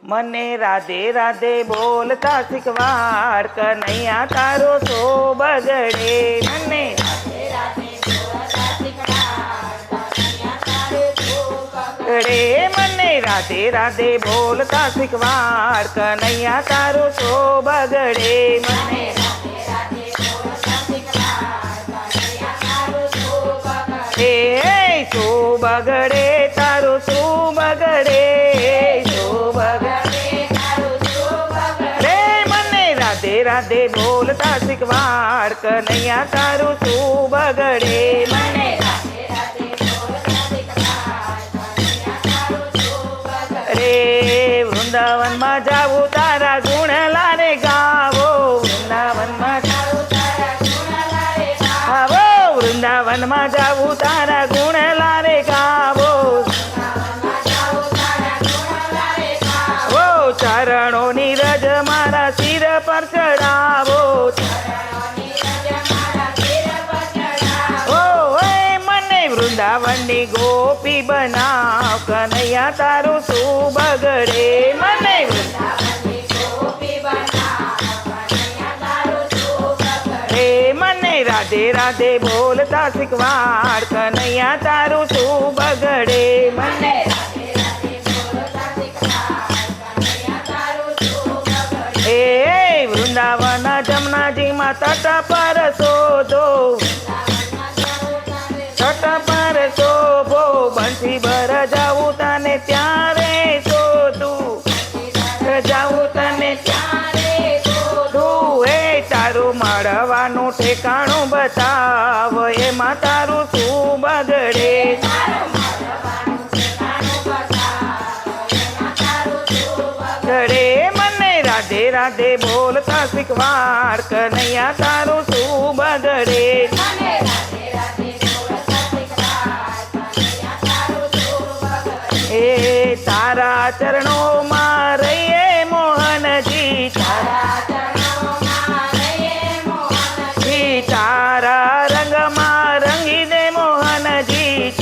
મને રાધે રાધે બોલતા શીખવાડ, કનૈયા તારો શો બગડે. મને મને રાધે રાધે બોલતા શીખવાડ, કનૈયા તારો શો બગડે. મને શું બગડે તારું શું બગડે, શું બગડે. મને રાધે રાધે બોલતા શીખવાડ, કનૈયા તારું શું બગડે. મને વૃંદાવનમાં જાવું તારા ગુણ લારે ગાવો, વૃંદાવનમાં વૃંદાવનમાં જાવું તારા ગુણ લારે ગાવો. ચરણોની રજ મારા શિર પર ચડાવો. મને વૃંદાવનની ગોપી બનાવ, કનૈયા તારું શું બગડે. મને મને રાધે રાધે બોલતા શીખવાડ, કનૈયા તારું શું બગડે. મને વૃંદાવન જમનાજીમાં તટ પર શોધો, તટ પર શોભો. બંસી ભર જાવું તને ત્યારે શોધું, જાવું તને ત્યારે શોધું. તારું મળવાનું ઠેકાણું બતાવ, એમાં તારું શું બગડે. મને રાધે રાધે બોલતા શીખવાડ, કનૈયા તારું શું બગડે. તારા ચરણોમાં રહીએ મોહનજી, તારા રંગમાં રંગી દે મોહનજી.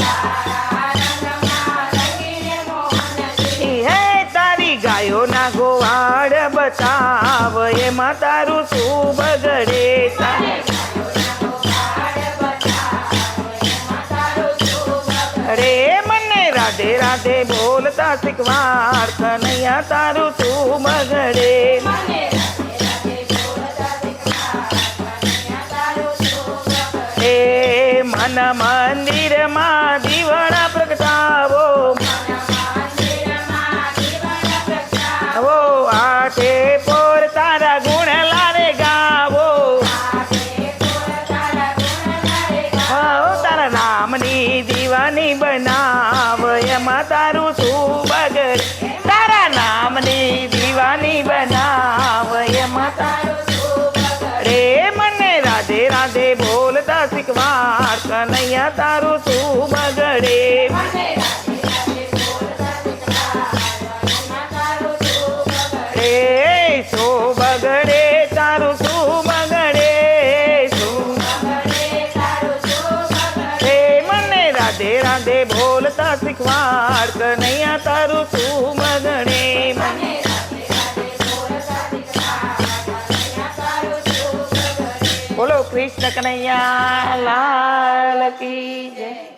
હે તારી ગાયો ના ગોવાડ બતાવ, એમાં તારું શું બગડે. મને રાધે રાધે બોલતા શીખવાડ, કનૈયા તારું શું બગડે. મન મંદિરમાં દીવડા પ્રગટાવો, આઠે પોર તારા ગુણ લારે ગાવો. તારા નામની દીવાની બનાવ, એમાં તારું શું બગડે. તારા નામની દીવાની બનાવ, એમાં તારું મને રાધે રાધે બોલતા શીખવાડ, કનૈયા તારું શું બગડે. શું બગડે તારું શું બગડે, મને રાધે રાધે બોલતા શીખવાડ, કનૈયા તારું શું બગડે. બોલો કૃષ્ણ કનૈયા લાલ કી જય.